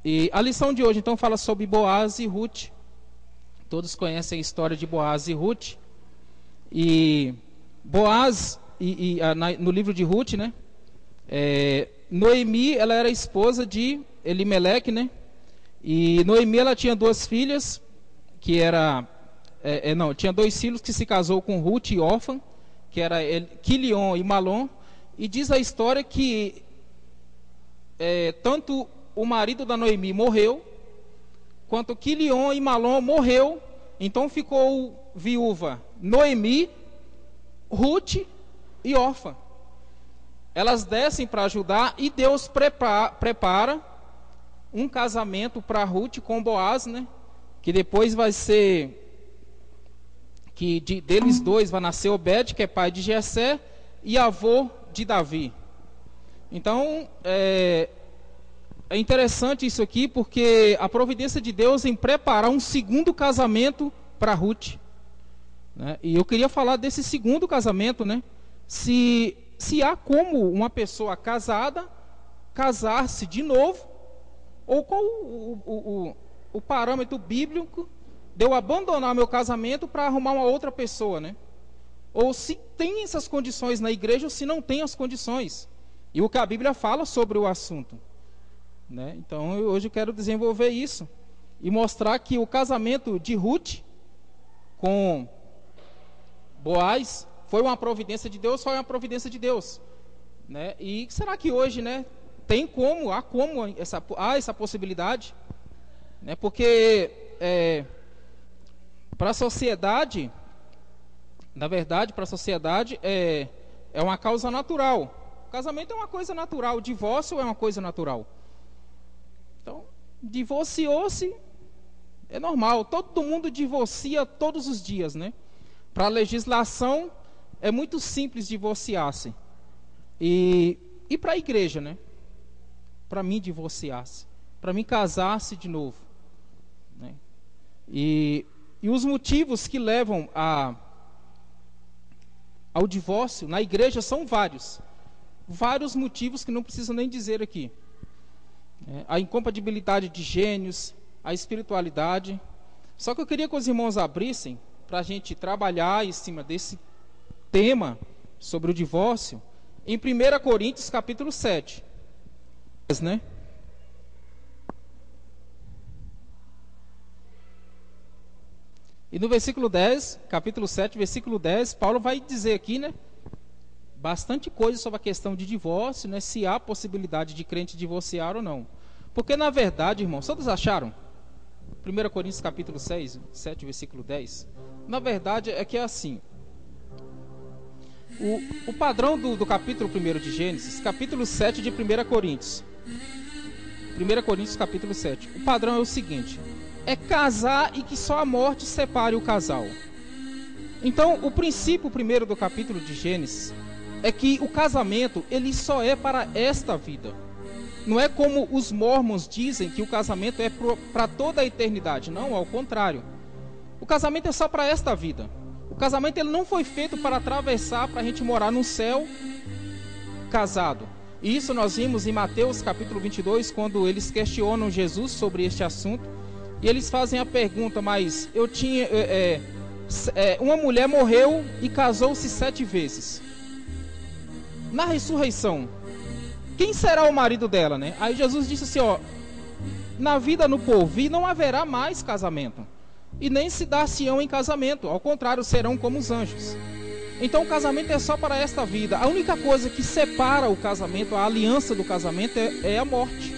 E a lição de hoje, então, fala sobre Boaz e Ruth. Todos conhecem a história de Boaz e Ruth. E Boaz, no livro de Ruth, né? Noemi, ela era esposa de Elimeleque, né? E Noemi, ela tinha duas filhas, tinha dois filhos que se casou com Ruth e Orfa, que era Quilion e Malom. E diz a história que tanto o marido da Noemi morreu, quanto Quilion e Malom morreu. Então ficou viúva Noemi, Ruth e Orfa. Elas descem para ajudar e Deus prepara um casamento para Ruth com Boaz, né? Que depois vai ser deles dois vai nascer Obed, que é pai de Jessé e avô de Davi. Então é interessante isso aqui, porque a providência de Deus em preparar um segundo casamento para Ruth, né? E eu queria falar desse segundo casamento, né? Se há como uma pessoa casada casar-se de novo, ou qual o parâmetro bíblico de eu abandonar meu casamento para arrumar uma outra pessoa, né? Ou se tem essas condições na igreja, ou se não tem as condições. E o que a Bíblia fala sobre o assunto, né? Então hoje eu quero desenvolver isso e mostrar que o casamento de Ruth com Boaz foi uma providência de Deus, né? E será que hoje, né, há essa possibilidade, né? Porque para a sociedade, na verdade, para a sociedade é uma causa natural. O casamento é uma coisa natural, o divórcio é uma coisa natural. Então, divorciou-se, é normal, todo mundo divorcia todos os dias, né? Para a legislação é muito simples divorciar-se. E para a igreja, né? Para mim divorciar-se, para mim casar-se de novo, né? E os motivos que levam ao divórcio na igreja são vários motivos que não preciso nem dizer aqui. A incompatibilidade de gênios, a espiritualidade. Só que eu queria que os irmãos abrissem para a gente trabalhar em cima desse tema sobre o divórcio em 1 Coríntios capítulo 7, né? E no versículo 10, capítulo 7, versículo 10, Paulo vai dizer aqui, né, bastante coisa sobre a questão de divórcio, né, se há possibilidade de crente divorciar ou não. Porque na verdade, irmãos, todos acharam? 1 Coríntios capítulo 7, versículo 10. Na verdade é que é assim. O padrão do capítulo 1 de Gênesis, capítulo 7 de 1 Coríntios. 1 Coríntios capítulo 7. O padrão é o seguinte: é casar e que só a morte separe o casal. Então, o princípio primeiro do capítulo de Gênesis é que o casamento, ele só é para esta vida. Não é como os mormons dizem que o casamento é para toda a eternidade. Não, ao contrário. O casamento é só para esta vida. O casamento ele não foi feito para atravessar, para a gente morar no céu casado. E isso nós vimos em Mateus capítulo 22, quando eles questionam Jesus sobre este assunto. E eles fazem a pergunta: mas eu tinha... uma mulher morreu e casou-se 7 vezes. Na ressurreição, quem será o marido dela, né? Aí Jesus disse assim, ó: na vida no porvir não haverá mais casamento, e nem se dar-se-ão em casamento, ao contrário, serão como os anjos. Então o casamento é só para esta vida. A única coisa que separa o casamento, a aliança do casamento, é a morte.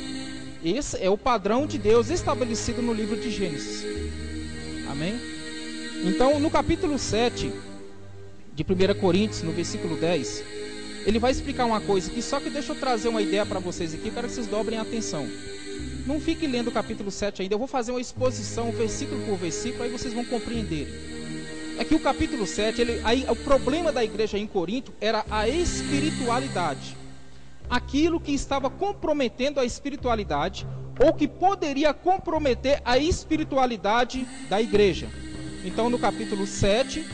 Esse é o padrão de Deus estabelecido no livro de Gênesis. Amém? Então, no capítulo 7 de 1 Coríntios, no versículo 10, ele vai explicar uma coisa que só que deixa eu trazer uma ideia para vocês aqui, para que vocês dobrem a atenção. Não fique lendo o capítulo 7 ainda, eu vou fazer uma exposição, versículo por versículo, aí vocês vão compreender. É que o capítulo 7, o problema da igreja em Corinto era a espiritualidade. Aquilo que estava comprometendo a espiritualidade, ou que poderia comprometer a espiritualidade da igreja. Então, no capítulo 7,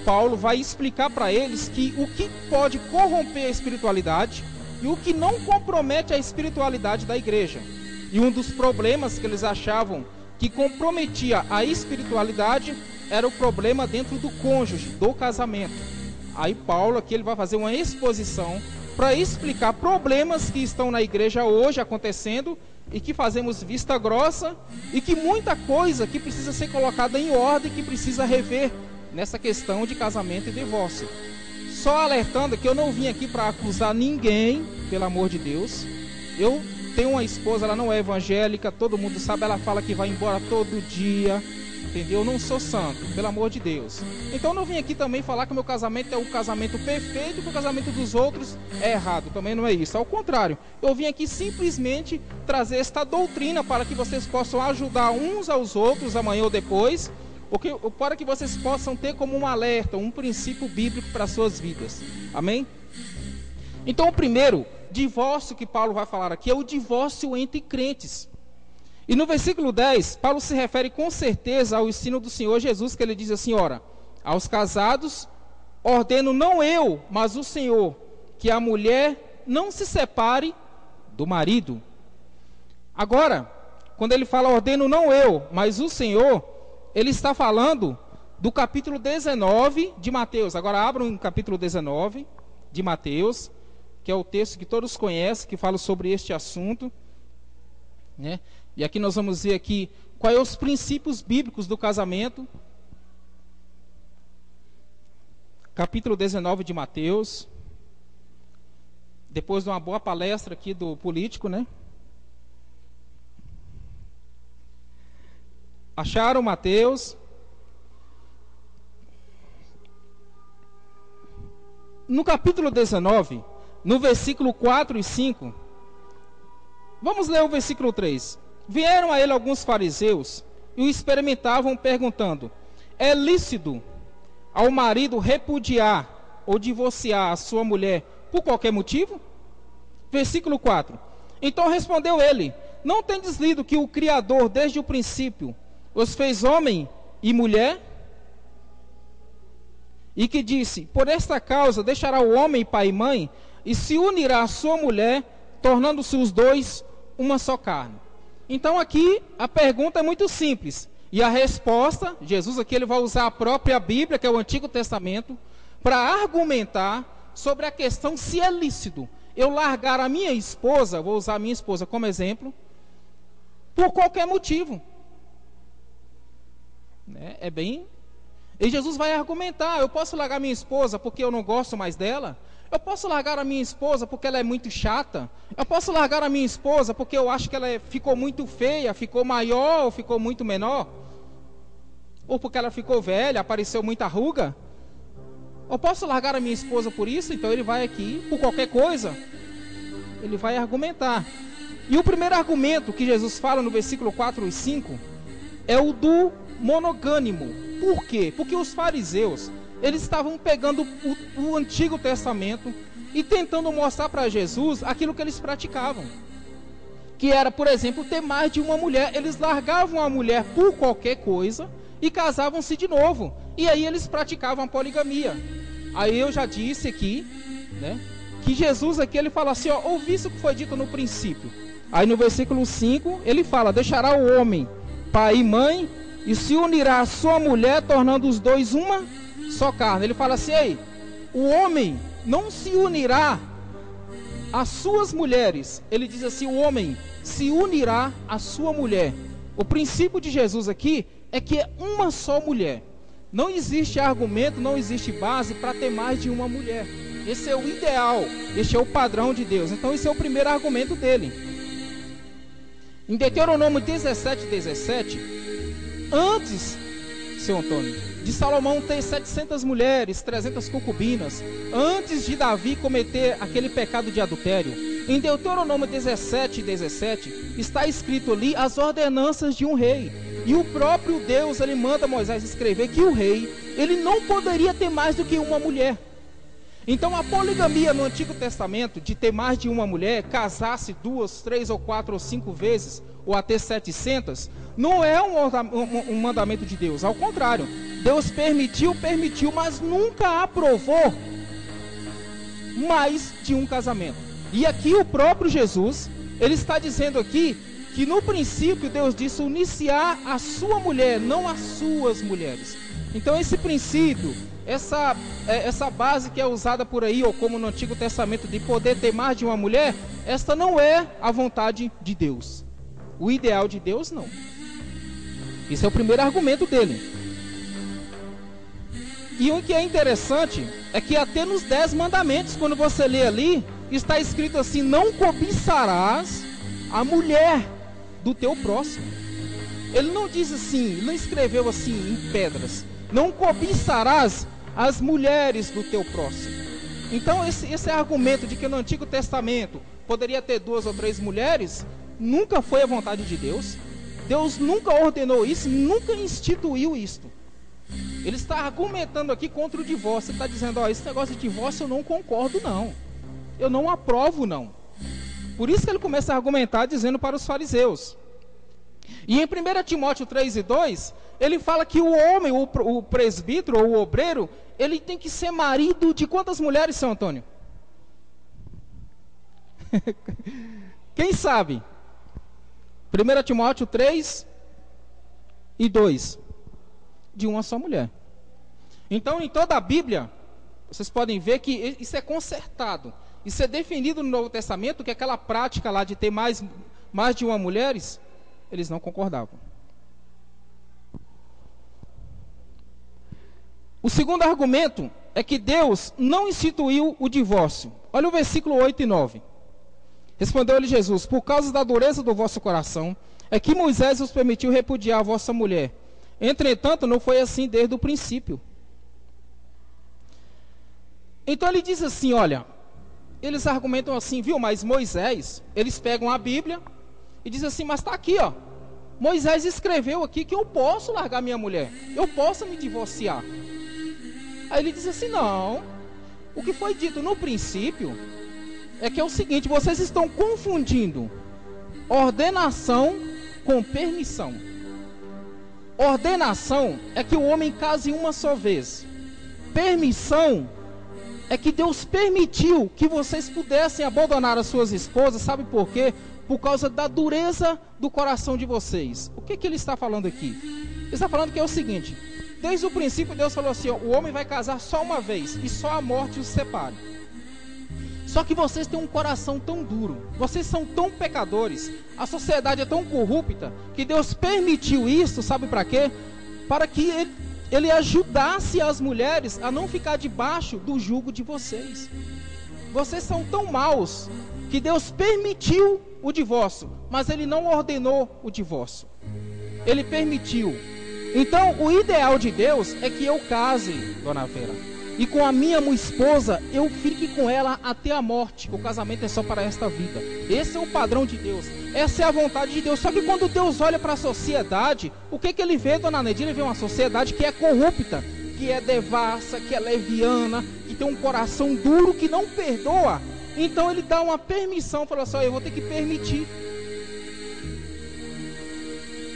Paulo vai explicar para eles que o que pode corromper a espiritualidade e o que não compromete a espiritualidade da igreja. E um dos problemas que eles achavam que comprometia a espiritualidade era o problema dentro do cônjuge, do casamento. Aí Paulo aqui ele vai fazer uma exposição para explicar problemas que estão na igreja hoje acontecendo e que fazemos vista grossa e que muita coisa que precisa ser colocada em ordem, que precisa rever nessa questão de casamento e divórcio. Só alertando que eu não vim aqui para acusar ninguém, pelo amor de Deus. Eu tenho uma esposa, ela não é evangélica, todo mundo sabe, ela fala que vai embora todo dia, entendeu? Eu não sou santo, pelo amor de Deus. Então eu não vim aqui também falar que o meu casamento é o casamento perfeito, que o casamento dos outros é errado, também não é isso. Ao contrário, eu vim aqui simplesmente trazer esta doutrina para que vocês possam ajudar uns aos outros amanhã ou depois, para que vocês possam ter como um alerta, um princípio bíblico para as suas vidas. Amém? Então o primeiro divórcio que Paulo vai falar aqui é o divórcio entre crentes. E no versículo 10, Paulo se refere com certeza ao ensino do Senhor Jesus, que ele diz assim, ora, aos casados ordeno não eu, mas o Senhor, que a mulher não se separe do marido. Agora, quando ele fala ordeno não eu, mas o Senhor, ele está falando do capítulo 19 de Mateus. Agora abram o capítulo 19 de Mateus, que é o texto que todos conhecem, que fala sobre este assunto, né? E aqui nós vamos ver aqui quais são os princípios bíblicos do casamento. Capítulo 19 de Mateus. Depois de uma boa palestra aqui do político, né? Acharam Mateus? No capítulo 19, no versículo 4 e 5, vamos ler o versículo 3. Vieram a ele alguns fariseus e o experimentavam perguntando, é lícito ao marido repudiar ou divorciar a sua mulher por qualquer motivo? Versículo 4. Então respondeu ele, não tendes lido que o Criador desde o princípio os fez homem e mulher? E que disse, por esta causa deixará o homem pai e mãe e se unirá à sua mulher, tornando-se os dois uma só carne. Então aqui a pergunta é muito simples. E a resposta, Jesus aqui ele vai usar a própria Bíblia, que é o Antigo Testamento, para argumentar sobre a questão se é lícito eu largar a minha esposa, vou usar a minha esposa como exemplo, por qualquer motivo. Né? É bem... E Jesus vai argumentar, eu posso largar minha esposa porque eu não gosto mais dela? Eu posso largar a minha esposa porque ela é muito chata? Eu posso largar a minha esposa porque eu acho que ela ficou muito feia, ficou maior ou ficou muito menor? Ou porque ela ficou velha, apareceu muita ruga? Eu posso largar a minha esposa por isso? Então ele vai aqui, por qualquer coisa, ele vai argumentar. E o primeiro argumento que Jesus fala no versículo 4 e 5 é o do monogâmimo. Por quê? Porque os fariseus, eles estavam pegando o Antigo Testamento e tentando mostrar para Jesus aquilo que eles praticavam. Que era, por exemplo, ter mais de uma mulher. Eles largavam a mulher por qualquer coisa e casavam-se de novo. E aí eles praticavam a poligamia. Aí eu já disse aqui, né, que Jesus aqui ele fala assim, ó, ouviste o que foi dito no princípio. Aí no versículo 5 ele fala, deixará o homem pai e mãe e se unirá à sua mulher, tornando os dois uma só carne. Ele fala assim, ei, o homem não se unirá às suas mulheres. Ele diz assim, o homem se unirá à sua mulher. O princípio de Jesus aqui é que é uma só mulher. Não existe argumento, não existe base para ter mais de uma mulher. Esse é o ideal, esse é o padrão de Deus. Então esse é o primeiro argumento dele. Em Deuteronômio 17:17, antes, seu Antônio, de Salomão ter 700 mulheres, 300 concubinas, antes de Davi cometer aquele pecado de adultério, em Deuteronômio 17:17, está escrito ali as ordenanças de um rei. E o próprio Deus, ele manda Moisés escrever que o rei, ele não poderia ter mais do que uma mulher. Então a poligamia no Antigo Testamento, de ter mais de uma mulher, casar-se 2, 3 ou 4 ou 5 vezes, ou até 700, não é um mandamento de Deus. Ao contrário, Deus permitiu, mas nunca aprovou mais de um casamento. E aqui o próprio Jesus, ele está dizendo aqui que no princípio Deus disse uniciar a sua mulher, não as suas mulheres. Então esse princípio, essa base que é usada por aí, ou como no Antigo Testamento, de poder ter mais de uma mulher, esta não é a vontade de Deus. O ideal de Deus, não. Esse é o primeiro argumento dele. E o que é interessante é que até nos 10 mandamentos, quando você lê ali, está escrito assim: não cobiçarás a mulher do teu próximo. Ele não diz assim, ele não escreveu assim em pedras: não cobiçarás as mulheres do teu próximo. Então esse argumento de que no Antigo Testamento poderia ter 2 ou 3 mulheres, nunca foi a vontade de Deus. Deus nunca ordenou isso, nunca instituiu isto. Ele está argumentando aqui contra o divórcio. Ele está dizendo: ó, esse negócio de divórcio eu não concordo, não. Eu não aprovo, não. Por isso que ele começa a argumentar dizendo para os fariseus. E em 1 Timóteo 3:2, ele fala que o homem, o presbítero ou o obreiro, ele tem que ser marido de quantas mulheres, São Antônio? Quem sabe? 1 Timóteo 3:2. De uma só mulher. Então, em toda a Bíblia, vocês podem ver que isso é consertado. Isso é definido no Novo Testamento, que aquela prática lá de ter mais de uma mulheres, eles não concordavam. O segundo argumento é que Deus não instituiu o divórcio. Olha o versículo 8 e 9. Respondeu-lhe Jesus: por causa da dureza do vosso coração, é que Moisés vos permitiu repudiar a vossa mulher. Entretanto, não foi assim desde o princípio. Então ele diz assim, olha, eles argumentam assim, viu, mas Moisés, eles pegam a Bíblia e dizem assim, mas está aqui, ó, Moisés escreveu aqui que eu posso largar minha mulher, eu posso me divorciar. Aí ele diz assim, não, o que foi dito no princípio é que é o seguinte: vocês estão confundindo ordenação com permissão. Ordenação é que o homem case uma só vez. Permissão é que Deus permitiu que vocês pudessem abandonar as suas esposas. Sabe por quê? Por causa da dureza do coração de vocês. O que ele está falando aqui? Ele está falando que é o seguinte: desde o princípio Deus falou assim, ó, o homem vai casar só uma vez e só a morte os separe. Só que vocês têm um coração tão duro, vocês são tão pecadores, a sociedade é tão corrupta, que Deus permitiu isso, sabe para quê? Para que ele ajudasse as mulheres a não ficar debaixo do jugo de vocês. Vocês são tão maus que Deus permitiu o divórcio, mas Ele não ordenou o divórcio. Ele permitiu. Então, o ideal de Deus é que eu case, dona Vera, e com a minha esposa eu fique com ela até a morte. O casamento é só para esta vida. Esse é o padrão de Deus. Essa é a vontade de Deus. Só que quando Deus olha para a sociedade, o que ele vê, dona Neide? Ele vê uma sociedade que é corrupta, que é devassa, que é leviana, que tem um coração duro, que não perdoa. Então ele dá uma permissão, fala assim, eu vou ter que permitir.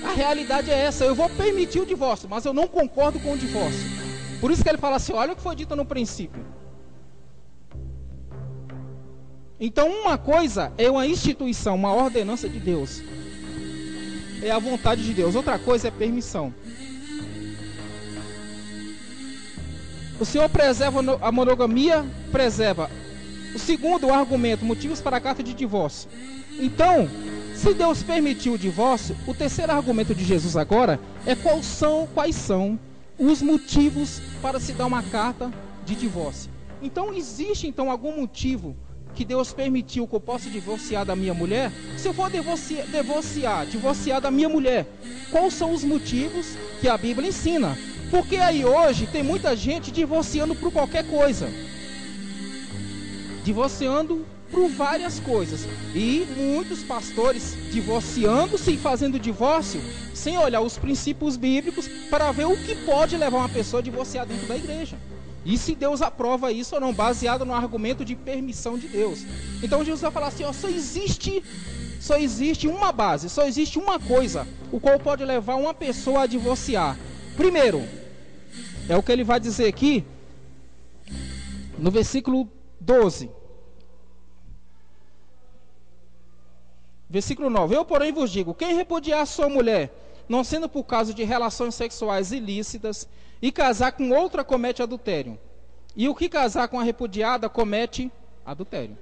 A realidade é essa, eu vou permitir o divórcio, mas eu não concordo com o divórcio. Por isso que ele fala assim, olha o que foi dito no princípio. Então uma coisa é uma instituição, uma ordenança de Deus. É a vontade de Deus. Outra coisa é permissão. O Senhor preserva a monogamia, preserva. O segundo argumento, motivos para a carta de divórcio. Então, se Deus permitiu o divórcio, o terceiro argumento de Jesus agora é quais são os motivos para se dar uma carta de divórcio. Então, existe algum motivo que Deus permitiu que eu possa divorciar da minha mulher? Se eu for divorciar da minha mulher, quais são os motivos que a Bíblia ensina? Porque aí hoje tem muita gente divorciando por qualquer coisa. Divorciando por várias coisas. E muitos pastores divorciando-se e fazendo divórcio sem olhar os princípios bíblicos para ver o que pode levar uma pessoa a divorciar dentro da igreja. E se Deus aprova isso ou não, baseado no argumento de permissão de Deus. Então Jesus vai falar assim, ó, só existe uma base, só existe uma coisa, o qual pode levar uma pessoa a divorciar. Primeiro, é o que ele vai dizer aqui, no versículo 12. Versículo 9. Eu, porém, vos digo, quem repudiar sua mulher, não sendo por causa de relações sexuais ilícitas, e casar com outra, comete adultério. E o que casar com a repudiada, comete adultério.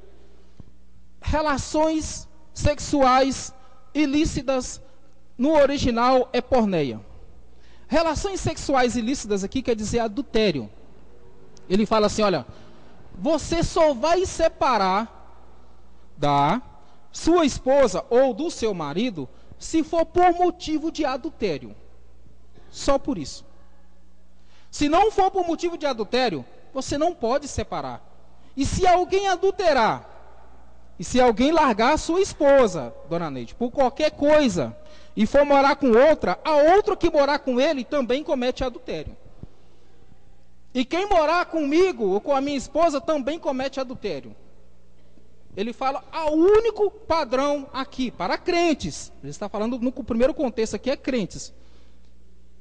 Relações sexuais ilícitas, no original, é porneia. Relações sexuais ilícitas aqui quer dizer adultério. Ele fala assim, olha, você só vai separar da sua esposa ou do seu marido se for por motivo de adultério. Só por isso. Se não for por motivo de adultério, você não pode separar. E se alguém adulterar, e se alguém largar a sua esposa, dona Neide, por qualquer coisa, e for morar com outra, a outra que morar com ele também comete adultério. E quem morar comigo ou com a minha esposa também comete adultério. Ele fala ao único padrão aqui, para crentes. Ele está falando no primeiro contexto aqui, é crentes.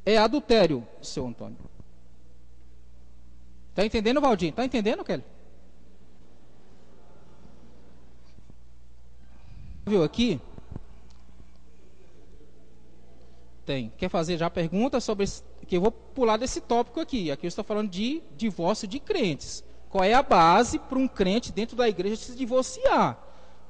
É adultério, seu Antônio. Está entendendo, Valdir? Está entendendo, Kelly? Viu aqui? Tem. Quer fazer já pergunta sobre esse, que eu vou pular desse tópico aqui. Aqui eu estou falando de divórcio de crentes. Qual é a base para um crente dentro da igreja se divorciar?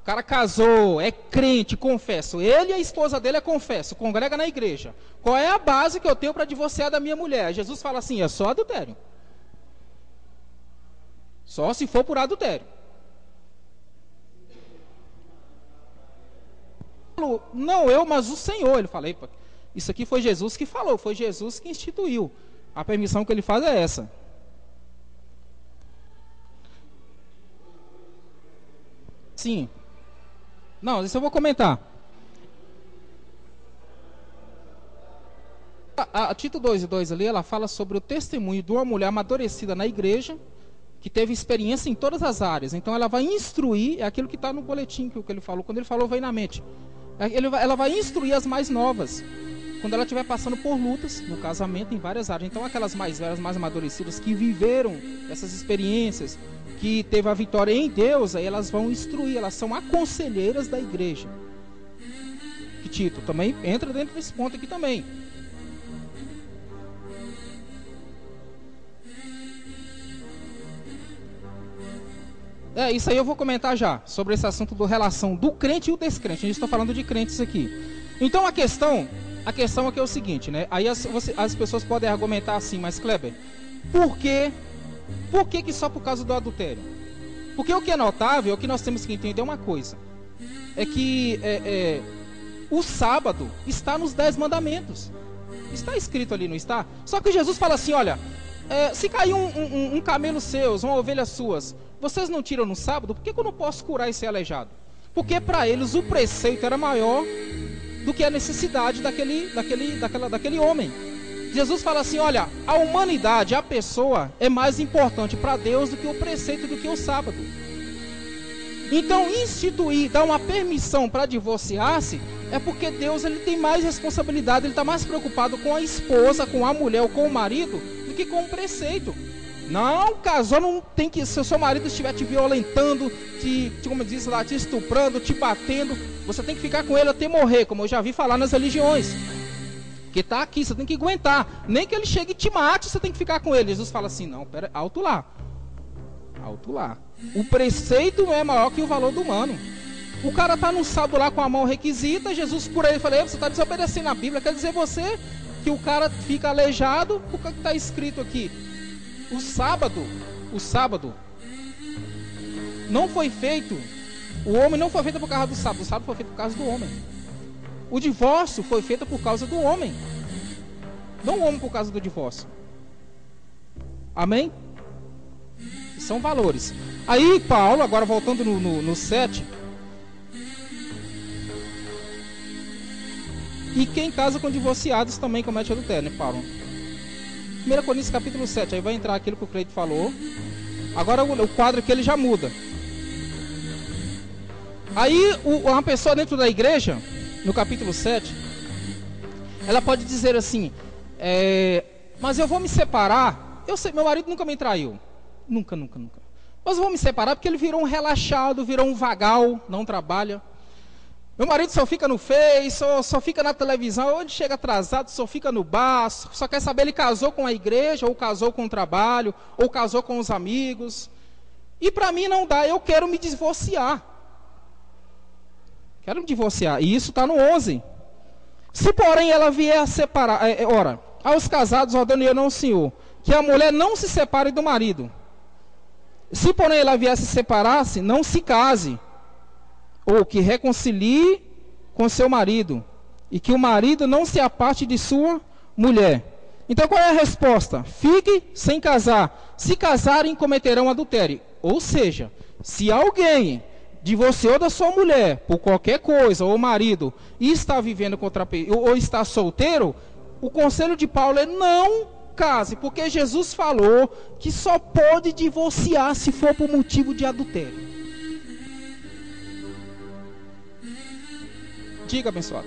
O cara casou, é crente, confesso. Ele e a esposa dele é confesso, congrega na igreja. Qual é a base que eu tenho para divorciar da minha mulher? Jesus fala assim, é só adultério. Só se for por adultério. Não eu, mas o Senhor. Ele fala, isso aqui foi Jesus que falou, foi Jesus que instituiu. A permissão que ele faz é essa. Sim. Não, isso eu vou comentar. A Tito 2:2 ali, ela fala sobre o testemunho de uma mulher amadurecida na igreja, que teve experiência em todas as áreas. Então ela vai instruir, é aquilo que está no boletim que ele falou, quando ele falou veio na mente. Ela vai instruir as mais novas, quando ela estiver passando por lutas, no casamento, em várias áreas. Então aquelas mais velhas, mais amadurecidas, que viveram essas experiências, que teve a vitória em Deus, aí elas vão instruir, elas são aconselheiras da igreja. Que Tito também entra dentro desse ponto aqui também. Isso aí eu vou comentar já, sobre esse assunto da relação do crente e o descrente. A gente está falando de crentes aqui. Então a questão aqui é o seguinte, né? Aí as pessoas podem argumentar assim, mas Kleber, por que só por causa do adultério? Porque o que é notável, o que nós temos que entender uma coisa, é que o sábado está nos 10 mandamentos. Está escrito ali, não está? Só que Jesus fala assim, olha, se cair um camelo seus, uma ovelha suas, vocês não tiram no sábado? Por que eu não posso curar esse aleijado? Porque para eles o preceito era maior do que a necessidade daquele homem. Jesus fala assim, olha, a humanidade, a pessoa é mais importante para Deus do que o preceito, do que o sábado. Então instituir, dar uma permissão para divorciar-se, é porque Deus ele tem mais responsabilidade, ele está mais preocupado com a esposa, com a mulher ou com o marido, do que com o preceito. Não, casou, não tem que. Se o seu marido estiver te violentando, como diz lá, te estuprando, te batendo, você tem que ficar com ele até morrer, como eu já vi falar nas religiões. Que está aqui, você tem que aguentar. Nem que ele chegue e te mate, você tem que ficar com ele. Jesus fala assim, não, pera, alto lá. Alto lá. O preceito é maior que o valor do humano. O cara está no sábado lá com a mão requisita, Jesus por ele fala, você está desobedecendo a Bíblia, quer dizer você que o cara fica aleijado, por que está escrito aqui? O sábado não foi feito, o homem não foi feito por causa do sábado, o sábado foi feito por causa do homem. O divórcio foi feito por causa do homem, não o homem por causa do divórcio. Amém? São valores. Aí Paulo, agora voltando no 7, e quem casa com divorciados também comete adultério, né, Paulo? 1 Coríntios capítulo 7, aí vai entrar aquilo que o Cleito falou. Agora o quadro aqui ele já muda. Aí uma pessoa dentro da igreja, no capítulo 7, ela pode dizer assim, mas eu vou me separar, meu marido nunca me traiu. Nunca. Mas eu vou me separar porque ele virou um relaxado, virou um vagal, não trabalha. Meu marido só fica no Face, só fica na televisão, ou ele chega atrasado, só fica no bar, só quer saber ele casou com a igreja, ou casou com o trabalho, ou casou com os amigos. E para mim não dá, eu quero me divorciar. Quero me divorciar. E isso está no 11. Se porém ela vier a separar, ora, aos casados ordeno eu não o Senhor, que a mulher não se separe do marido. Se porém ela vier a se separar-se, não se case, ou que reconcilie com seu marido, e que o marido não se aparte de sua mulher. Então qual é a resposta? Fique sem casar. Se casarem, cometerão adultério. Ou seja, se alguém divorciou da sua mulher por qualquer coisa, ou o marido, e está vivendo contra ou está solteiro, o conselho de Paulo é não case, porque Jesus falou que só pode divorciar se for por motivo de adultério. Diga, abençoado.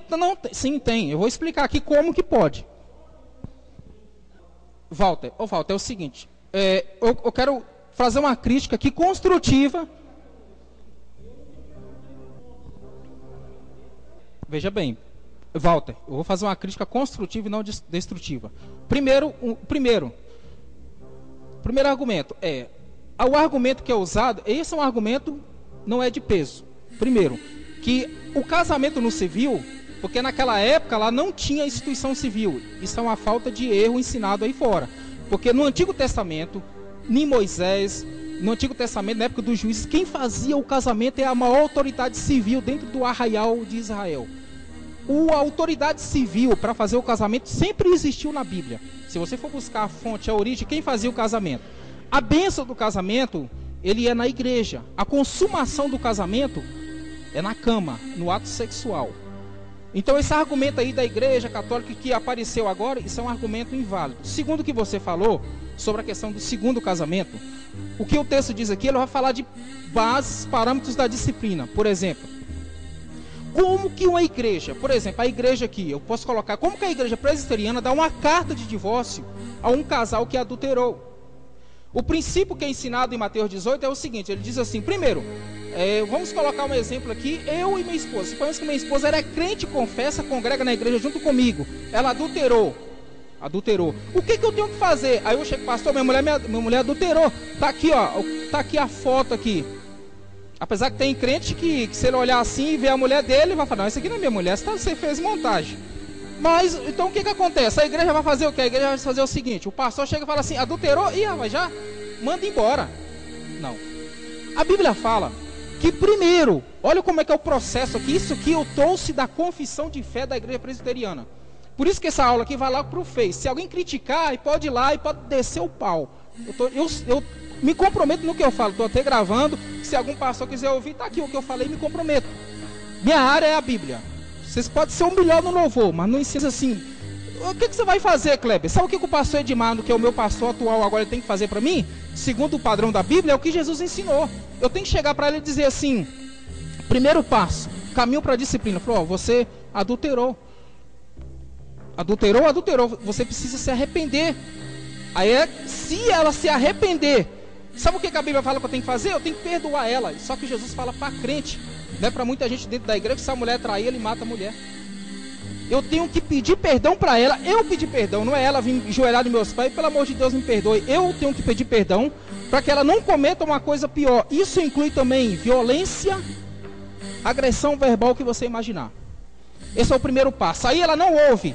Não, sim, tem. Eu vou explicar aqui como que pode. Walter, é o seguinte. Eu quero fazer uma crítica aqui construtiva. Veja bem, Walter, eu vou fazer uma crítica construtiva e não destrutiva. Primeiro argumento o argumento que é usado, esse é um argumento, não é de peso. Primeiro, que o casamento no civil, porque naquela época lá não tinha instituição civil. Isso é uma falta de erro ensinado aí fora. Porque no Antigo Testamento, nem Moisés, no Antigo Testamento, na época dos juízes, quem fazia o casamento é a maior autoridade civil dentro do arraial de Israel. A autoridade civil para fazer o casamento sempre existiu na Bíblia. Se você for buscar a fonte, a origem, quem fazia o casamento? A bênção do casamento, ele é na igreja. A consumação do casamento é na cama, no ato sexual. Então esse argumento aí da igreja católica que apareceu agora, isso é um argumento inválido. Segundo o que você falou sobre a questão do segundo casamento, o que o texto diz aqui, ele vai falar de bases, parâmetros da disciplina. Por exemplo, como que uma igreja, por exemplo, a igreja aqui, eu posso colocar, como que a igreja presbiteriana dá uma carta de divórcio a um casal que adulterou? O princípio que é ensinado em Mateus 18 é o seguinte, ele diz assim, primeiro, vamos colocar um exemplo aqui, eu e minha esposa, suponhamos que minha esposa era crente, confessa, congrega na igreja junto comigo, ela adulterou, o que eu tenho que fazer? Aí eu chego, pastor, minha mulher adulterou, tá aqui a foto aqui, apesar que tem crente que se ele olhar assim e ver a mulher dele, vai falar, não, essa aqui não é minha mulher, você fez montagem. Mas, então o que acontece? A igreja vai fazer o quê? A igreja vai fazer o seguinte, o pastor chega e fala assim, adulterou, vai já, manda embora. Não. A Bíblia fala que primeiro, olha como é que é o processo aqui, isso aqui eu trouxe da confissão de fé da igreja presbiteriana. Por isso que essa aula aqui vai lá para o Face. Se alguém criticar, pode ir lá e pode descer o pau. Eu me comprometo no que eu falo, estou até gravando, se algum pastor quiser ouvir, está aqui o que eu falei, me comprometo. Minha área é a Bíblia. Vocês podem ser o melhor no louvor, mas não ensina assim. O que você vai fazer, Kleber? Sabe o que o pastor Edmar, que é o meu pastor atual agora, ele tem que fazer para mim? Segundo o padrão da Bíblia, é o que Jesus ensinou. Eu tenho que chegar para ele e dizer assim, primeiro passo, caminho para a disciplina. Falou, você adulterou. Adulterou, você precisa se arrepender. Aí se ela se arrepender, sabe o que a Bíblia fala que eu tenho que fazer? Eu tenho que perdoar ela. Só que Jesus fala para crente, não é para muita gente dentro da igreja, que se a mulher trair, ele mata a mulher. Eu tenho que pedir perdão para ela. Eu pedir perdão, não é ela vir enjoelhar nos meus pés, pelo amor de Deus me perdoe. Eu tenho que pedir perdão para que ela não cometa uma coisa pior. Isso inclui também violência, agressão verbal que você imaginar. Esse é o primeiro passo. Aí ela não ouve,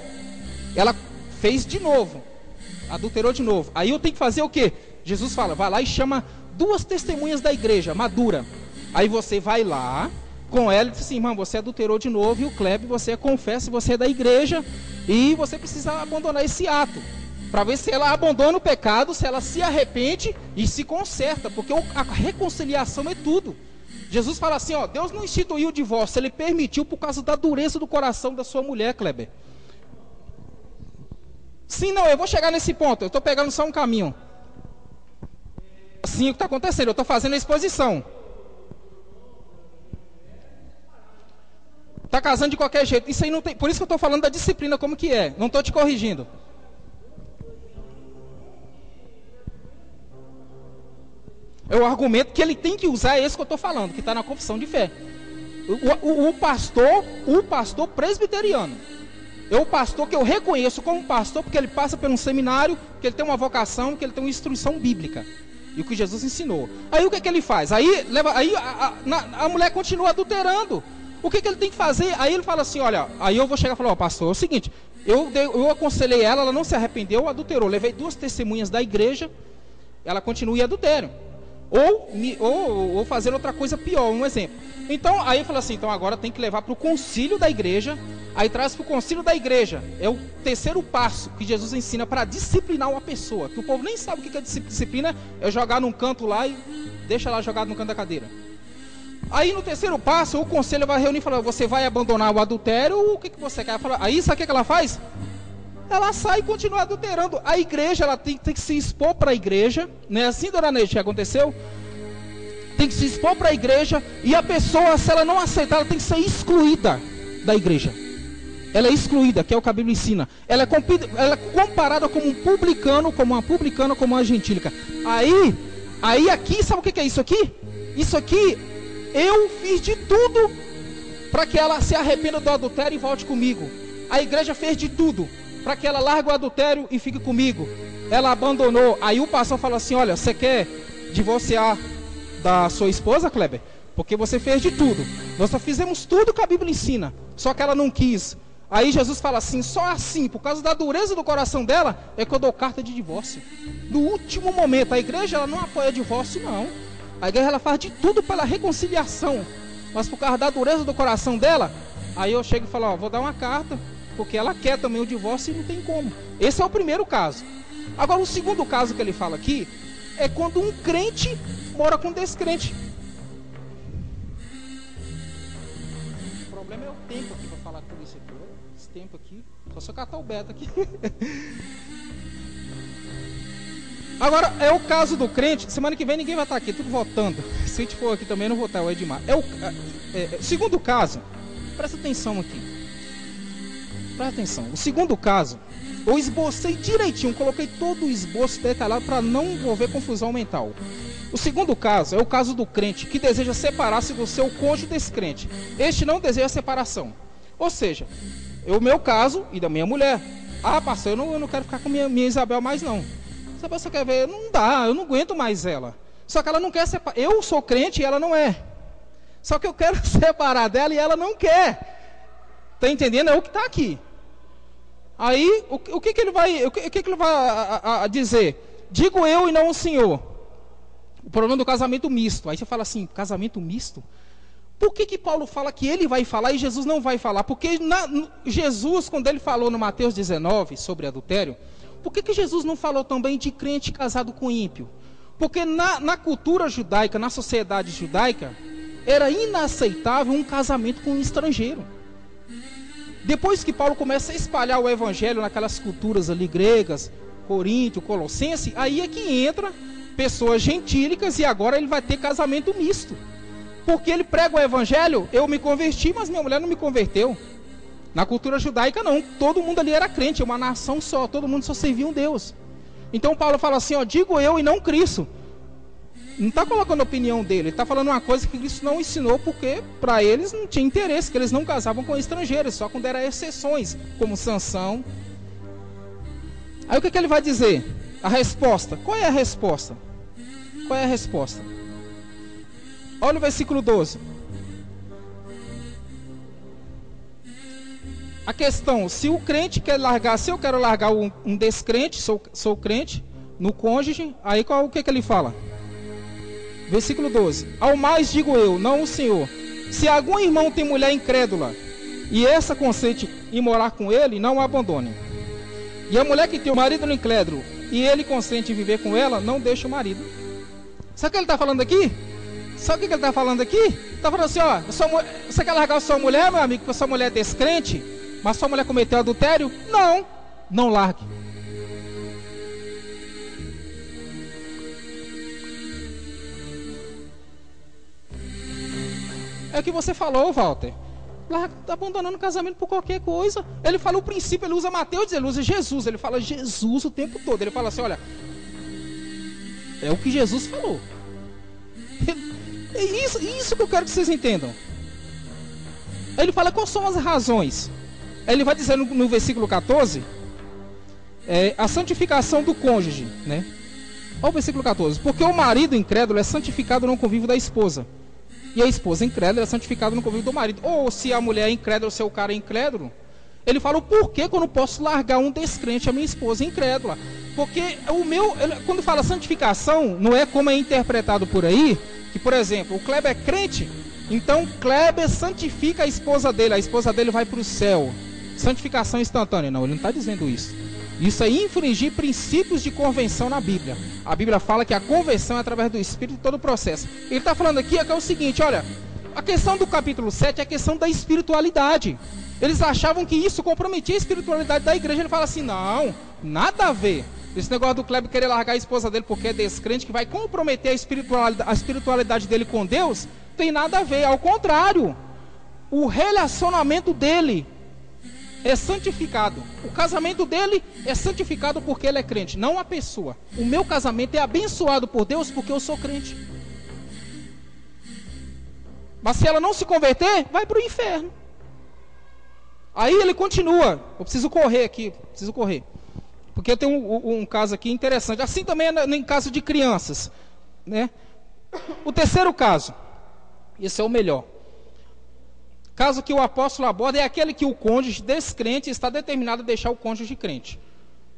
ela fez de novo, adulterou de novo. Aí eu tenho que fazer o quê? Jesus fala, vai lá e chama 2 testemunhas da igreja, madura. Aí você vai lá com ela e diz assim, irmã, você adulterou de novo, e o Kleber, você confessa, você é da igreja, e você precisa abandonar esse ato, para ver se ela abandona o pecado, se ela se arrepende e se conserta, porque a reconciliação é tudo. Jesus fala assim, Deus não instituiu o divórcio, ele permitiu por causa da dureza do coração da sua mulher, Kleber. Sim, não, eu vou chegar nesse ponto, eu estou pegando só um caminho. Sim, o que está acontecendo? Eu estou fazendo a exposição. Está casando de qualquer jeito. Isso aí não tem. Por isso que eu estou falando da disciplina como que é. Não estou te corrigindo. É o argumento que ele tem que usar, é esse que eu estou falando, que está na confissão de fé. O pastor presbiteriano, é o pastor que eu reconheço como pastor, porque ele passa por um seminário, que ele tem uma vocação, que ele tem uma instrução bíblica, e o que Jesus ensinou. Aí o que ele faz? Aí a mulher continua adulterando. O que ele tem que fazer? Aí ele fala assim, olha, aí eu vou chegar e falar, ó, pastor, é o seguinte, eu aconselhei ela não se arrependeu, adulterou, levei 2 testemunhas da igreja, ela continua em adultério. Ou fazer outra coisa pior, um exemplo. Então, aí eu falo assim, então agora tem que levar para o concílio da igreja. Aí traz para o concílio da igreja. É o 3º passo que Jesus ensina para disciplinar uma pessoa. Que o povo nem sabe o que é disciplina. É jogar num canto lá e deixa lá jogado no canto da cadeira. Aí no 3º passo, o conselho vai reunir e falar, você vai abandonar o adultério ou o que você quer? Aí sabe o que ela faz? Ela sai e continua adulterando. A igreja, ela tem que se expor para a igreja. Não é assim, dona Neide, que aconteceu? Tem que se expor para a igreja. E a pessoa, se ela não aceitar, ela tem que ser excluída da igreja. Ela é excluída, que é o que a Bíblia ensina. Ela é comparada como um publicano, como uma publicana, como uma gentílica. Aí aqui, sabe o que é isso aqui? Isso aqui, eu fiz de tudo para que ela se arrependa do adultério e volte comigo. A igreja fez de tudo para que ela largue o adultério e fique comigo. Ela abandonou. Aí o pastor fala assim, olha, você quer divorciar da sua esposa, Kleber? Porque você fez de tudo. Nós só fizemos tudo que a Bíblia ensina. Só que ela não quis. Aí Jesus fala assim, só assim, por causa da dureza do coração dela, é que eu dou carta de divórcio. No último momento, a igreja ela não apoia divórcio, não. A igreja ela faz de tudo pela reconciliação. Mas por causa da dureza do coração dela, aí eu chego e falo, ó, vou dar uma carta, porque ela quer também o divórcio e não tem como. Esse é o primeiro caso. Agora o segundo caso que ele fala aqui, é quando um crente mora com um descrente. O problema é o tempo aqui para falar tudo isso aqui. Esse tempo aqui, só catar o beta aqui. Agora, é o caso do crente. Semana que vem ninguém vai estar aqui, tudo votando. Se a gente for aqui também, não vou estar, o Edmar. Segundo caso, presta atenção aqui. Presta atenção. O segundo caso, eu esbocei direitinho, coloquei todo o esboço detalhado para não envolver confusão mental. O segundo caso é o caso do crente que deseja separar-se do seu cônjuge descrente. Este não deseja separação. Ou seja, é o meu caso e da minha mulher. Ah, pastor, eu não quero ficar com minha Isabel mais não. Se a pessoa quer ver, não dá, eu não aguento mais ela. Só que ela não quer separar. Eu sou crente e ela não é. Só que eu quero separar dela e ela não quer. Está entendendo? É o que está aqui. Aí, o que ele vai dizer? Digo eu e não o senhor. O problema do casamento misto. Aí você fala assim, casamento misto? Por que Paulo fala que ele vai falar e Jesus não vai falar? Porque Jesus, quando ele falou no Mateus 19 sobre adultério, por que Jesus não falou também de crente casado com ímpio? Porque na cultura judaica, na sociedade judaica, era inaceitável um casamento com um estrangeiro. Depois que Paulo começa a espalhar o evangelho naquelas culturas ali gregas, Coríntio, Colossense, aí é que entra pessoas gentílicas e agora ele vai ter casamento misto. Porque ele prega o evangelho, eu me converti, mas minha mulher não me converteu. Na cultura judaica não, todo mundo ali era crente, uma nação só, todo mundo só servia um Deus. Então Paulo fala assim, ó, digo eu e não Cristo. Não está colocando a opinião dele, ele está falando uma coisa que Cristo não ensinou, porque para eles não tinha interesse, que eles não casavam com estrangeiros, só quando eram exceções, como Sansão. Aí o que ele vai dizer? A resposta. Qual é a resposta? Qual é a resposta? Olha o versículo 12. A questão, se o crente quer largar, se eu quero largar um descrente, sou crente, no cônjuge, aí o que ele fala? Versículo 12. Ao mais digo eu, não o Senhor, se algum irmão tem mulher incrédula, e essa consente em morar com ele, não a abandone. E a mulher que tem o marido incrédulo, e ele consente em viver com ela, não deixa o marido. Sabe o que ele está falando aqui? Sabe o que ele está falando aqui? Está falando assim, ó, você quer largar a sua mulher, meu amigo, porque sua mulher é descrente, mas sua mulher cometeu adultério? Não, não largue. É o que você falou, Walter. Está abandonando o casamento por qualquer coisa. Ele fala o princípio, ele usa Mateus, ele usa Jesus. Ele fala Jesus o tempo todo. Ele fala assim, olha, é o que Jesus falou. É isso que eu quero que vocês entendam. Ele fala quais são as razões. Ele vai dizer no versículo 14, a santificação do cônjuge, né? Olha o versículo 14. Porque o marido incrédulo é santificado no convívio da esposa, e a esposa incrédula é santificada no convívio do marido. Ou se a mulher é incrédula, ou se o cara é incrédulo, ele fala o porquê que eu não posso largar um descrente a minha esposa incrédula. Porque quando fala santificação, não é como é interpretado por aí, que por exemplo, o Kleber é crente, então Kleber santifica a esposa dele vai para o céu. Santificação instantânea. Não, ele não está dizendo isso. Isso é infringir princípios de convenção na Bíblia. A Bíblia fala que a conversão é através do Espírito e todo o processo. Ele está falando aqui que é o seguinte, olha, a questão do capítulo 7 é a questão da espiritualidade. Eles achavam que isso comprometia a espiritualidade da igreja. Ele fala assim, não, nada a ver. Esse negócio do Kleber querer largar a esposa dele porque é descrente, que vai comprometer a espiritualidade dele com Deus, tem nada a ver. Ao contrário, o relacionamento dele é santificado. O casamento dele é santificado porque ele é crente, não a pessoa. O meu casamento é abençoado por Deus porque eu sou crente. Mas se ela não se converter, vai para o inferno. Aí ele continua. Eu preciso correr aqui, porque eu tenho um caso aqui interessante. Assim também é em caso de crianças, né? O terceiro caso, esse é o melhor. Caso que o apóstolo aborda é aquele que o cônjuge descrente está determinado a deixar o cônjuge crente.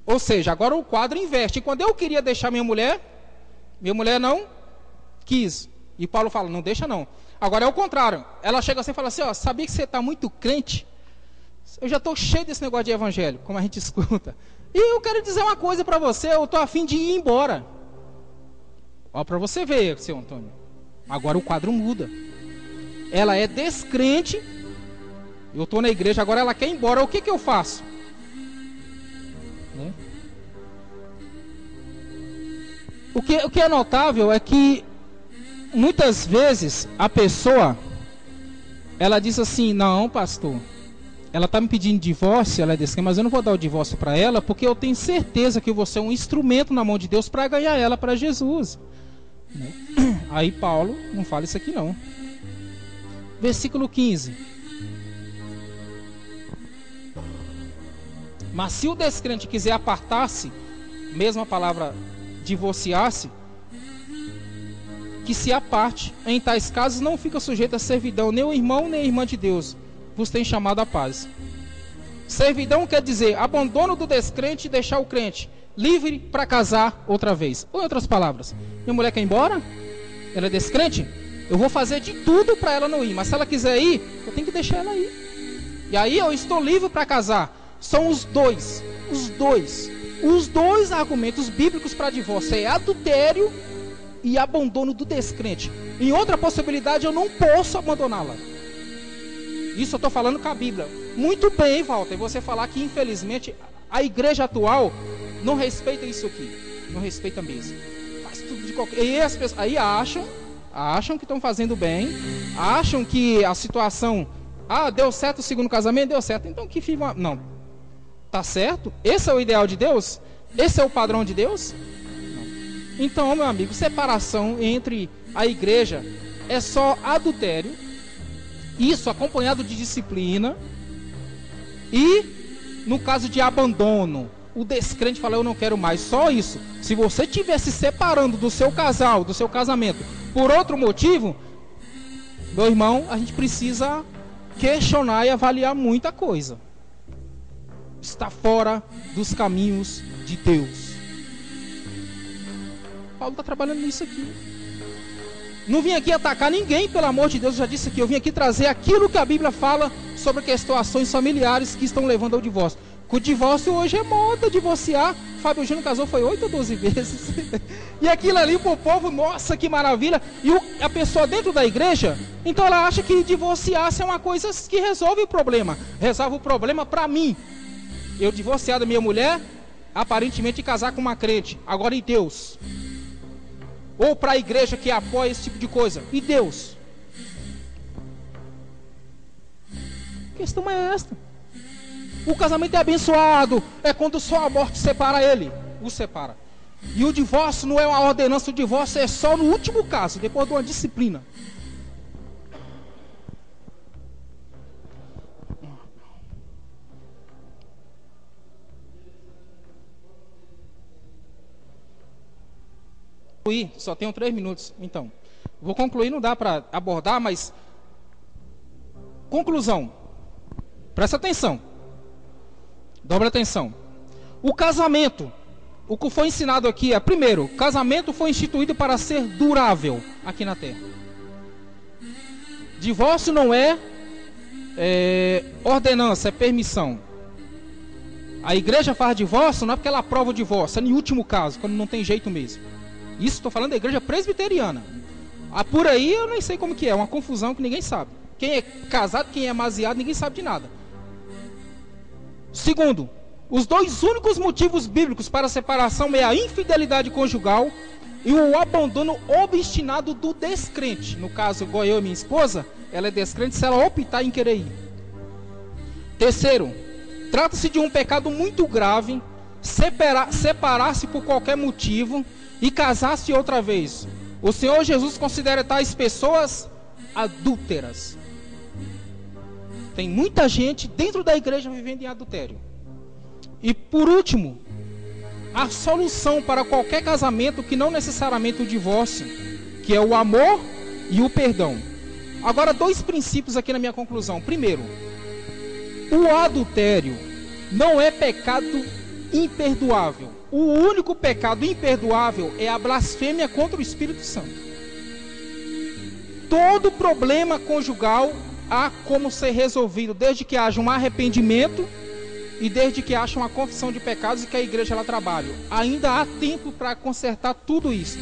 Ou seja, agora o quadro inverte. E quando eu queria deixar minha mulher não quis. E Paulo fala, não deixa não. Agora é o contrário. Ela chega assim e fala assim, ó, sabia que você está muito crente? Eu já estou cheio desse negócio de evangelho, como a gente escuta. E eu quero dizer uma coisa para você, eu estou a fim de ir embora. Ó, para você ver, seu Antônio. Agora o quadro muda. Ela é descrente, eu estou na igreja, agora ela quer ir embora, o que eu faço? Né? O que é notável é que muitas vezes a pessoa, ela diz assim, não pastor, ela está me pedindo divórcio, ela é descrente, mas eu não vou dar o divórcio para ela, porque eu tenho certeza que você é um instrumento na mão de Deus para ganhar ela para Jesus. Né? Aí Paulo não fala isso aqui não. Versículo 15. Mas se o descrente quiser apartar-se, mesma palavra divorciar-se, que se aparte. Em tais casos não fica sujeito a servidão, nem o irmão nem a irmã de Deus vos tem chamado à paz. Servidão quer dizer abandono do descrente e deixar o crente livre para casar outra vez. Ou em outras palavras, minha mulher quer ir embora? Ela é descrente? Eu vou fazer de tudo para ela não ir, mas se ela quiser ir, eu tenho que deixar ela ir. E aí eu estou livre para casar. São os dois argumentos bíblicos para divórcio: é adultério e abandono do descrente. Em outra possibilidade eu não posso abandoná-la. Isso eu estou falando com a Bíblia. Muito bem, Walter, você falar que infelizmente a igreja atual não respeita isso aqui. Não respeita mesmo. Faz tudo de qualquer... E as pessoas aí acham que estão fazendo bem, acham que a situação, deu certo o segundo casamento, deu certo, então que fica, não, tá certo? Esse é o ideal de Deus? Esse é o padrão de Deus? Não. Então, meu amigo, separação entre a igreja é só adultério, isso acompanhado de disciplina, e no caso de abandono, o descrente fala, eu não quero mais, só isso. Se você estiver se separando do seu casal, do seu casamento, por outro motivo, meu irmão, a gente precisa questionar e avaliar muita coisa. Está fora dos caminhos de Deus. Paulo está trabalhando nisso aqui. Não vim aqui atacar ninguém, pelo amor de Deus, eu já disse aqui. Eu vim aqui trazer aquilo que a Bíblia fala sobre questões familiares que estão levando ao divórcio. O divórcio hoje é moda, divorciar. Fábio Júnior casou foi 8 ou 12 vezes. E aquilo ali pro povo, nossa, que maravilha. E a pessoa dentro da igreja, então ela acha que divorciar-se é uma coisa que resolve o problema. Resolve o problema para mim. Eu divorciar da minha mulher, aparentemente casar com uma crente. Agora e Deus? Ou para a igreja que apoia esse tipo de coisa. E Deus? A questão é esta. O casamento é abençoado, é quando só a morte separa ele. O separa. E o divórcio não é uma ordenança, o divórcio é só no último caso, depois de uma disciplina. Só tenho 3 minutos, então. Vou concluir, não dá para abordar, mas... Conclusão. Presta atenção. Dobra atenção. O casamento. O que foi ensinado aqui é, primeiro, o casamento foi instituído para ser durável aqui na terra. Divórcio não é ordenança, é permissão. A igreja faz divórcio não é porque ela aprova o divórcio, é no último caso, quando não tem jeito mesmo. Isso estou falando da igreja presbiteriana. Por aí eu nem sei como que é, uma confusão que ninguém sabe. Quem é casado, quem é amaziado, ninguém sabe de nada. Segundo, os 2 únicos motivos bíblicos para a separação é a infidelidade conjugal e o abandono obstinado do descrente. No caso, igual eu e minha esposa, ela é descrente se ela optar em querer ir. Terceiro, trata-se de um pecado muito grave, separar-se por qualquer motivo e casar-se outra vez. O Senhor Jesus considera tais pessoas adúlteras. Tem muita gente dentro da igreja vivendo em adultério. E por último, a solução para qualquer casamento que não necessariamente o divórcio, que é o amor e o perdão. Agora 2 princípios aqui na minha conclusão. Primeiro, o adultério não é pecado imperdoável. O único pecado imperdoável é a blasfêmia contra o Espírito Santo. Todo problema conjugal há como ser resolvido desde que haja um arrependimento e desde que haja uma confissão de pecados e que a igreja ela trabalhe. Ainda há tempo para consertar tudo isso.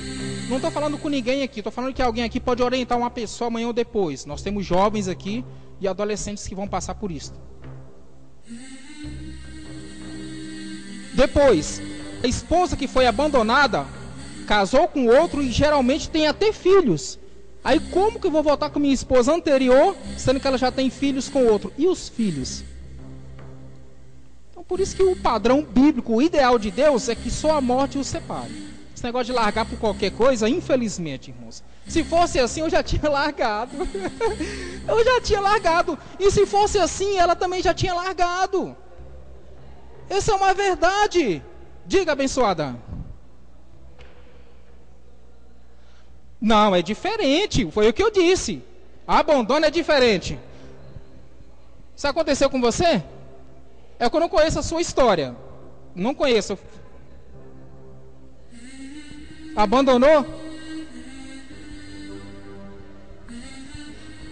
Não estou falando com ninguém aqui, estou falando que alguém aqui pode orientar uma pessoa amanhã ou depois. Nós temos jovens aqui e adolescentes que vão passar por isso. Depois, a esposa que foi abandonada casou com outro e geralmente tem até filhos. Aí como que eu vou voltar com minha esposa anterior, sendo que ela já tem filhos com outro? E os filhos? Então por isso que o padrão bíblico, o ideal de Deus é que só a morte os separe. Esse negócio de largar por qualquer coisa, infelizmente, irmãos. Se fosse assim, eu já tinha largado. Eu já tinha largado. E se fosse assim, ela também já tinha largado. Essa é uma verdade. Diga, abençoada. Não, é diferente. Foi o que eu disse. Abandono é diferente. Isso aconteceu com você? É que eu não conheço a sua história. Não conheço. Abandonou?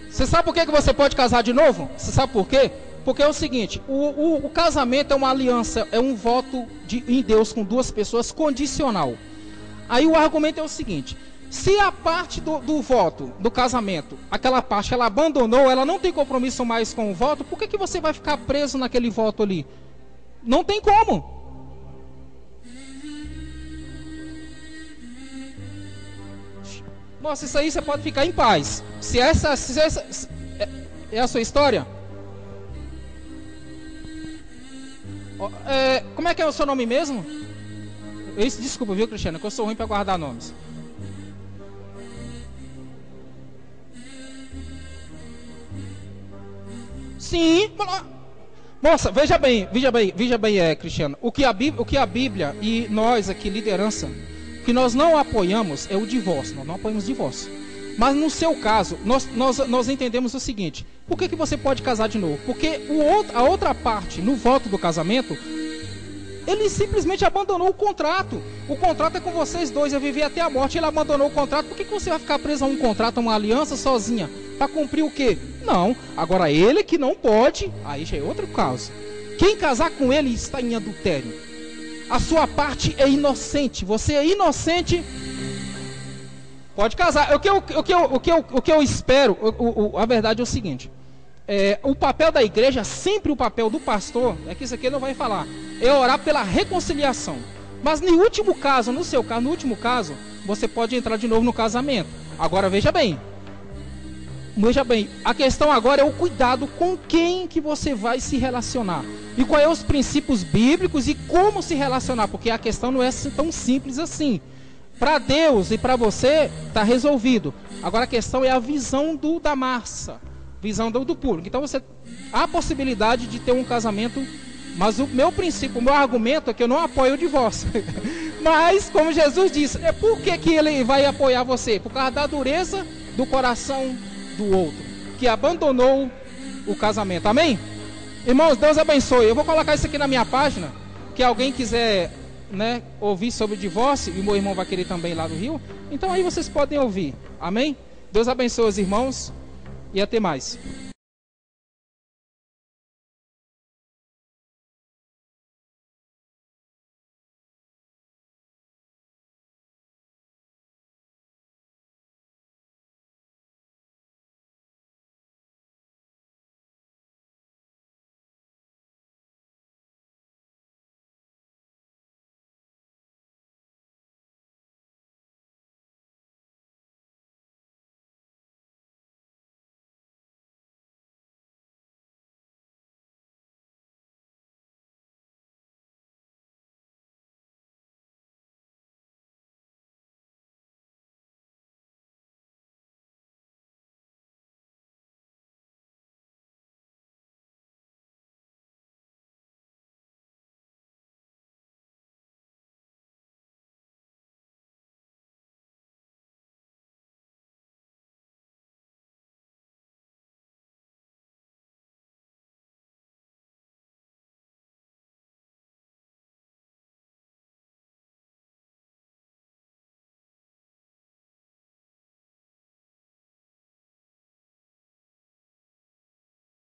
Você sabe por que você pode casar de novo? Você sabe por quê? Porque é o seguinte, o casamento é uma aliança, é um voto em Deus com 2 pessoas condicional. Aí o argumento é o seguinte, se a parte do voto, do casamento, aquela parte ela abandonou, ela não tem compromisso mais com o voto, por que você vai ficar preso naquele voto ali? Não tem como. Nossa, isso aí você pode ficar em paz. Se essa é a sua história... como é que é o seu nome mesmo? Desculpa, viu, Cristiano, que eu sou ruim para guardar nomes. Sim. Moça, veja bem, Cristiano. O que a Bíblia e nós aqui, liderança, que nós não apoiamos é o divórcio. Nós não apoiamos divórcio. Mas no seu caso, nós entendemos o seguinte: por que você pode casar de novo? Porque a outra parte, no voto do casamento, ele simplesmente abandonou o contrato. O contrato é com vocês dois, é viver até a morte. Ele abandonou o contrato. Por que você vai ficar preso a um contrato, a uma aliança sozinha? Para cumprir o quê? Não. Agora ele que não pode, aí já é outro caso. Quem casar com ele está em adultério. A sua parte é inocente. Você é inocente. Pode casar. O que eu espero, a verdade é o seguinte: o papel da igreja, sempre o papel do pastor, é que isso aqui não vai falar, é orar pela reconciliação. Mas no último caso, no seu caso, no último caso, você pode entrar de novo no casamento. Agora veja bem, Veja bem, a questão agora é o cuidado com quem que você vai se relacionar. E quais são os princípios bíblicos e como se relacionar, porque a questão não é tão simples assim. Para Deus e para você, está resolvido. Agora a questão é a visão da massa, visão do público. Então há a possibilidade de ter um casamento, mas o meu princípio, o meu argumento é que eu não apoio o divórcio. Mas, como Jesus disse, por que ele vai apoiar você? Por causa da dureza do coração do outro, que abandonou o casamento. Amém? Irmãos, Deus abençoe. Eu vou colocar isso aqui na minha página, que alguém quiser, né, ouvir sobre o divórcio, e meu irmão vai querer também lá do Rio, então aí vocês podem ouvir. Amém? Deus abençoe os irmãos e até mais.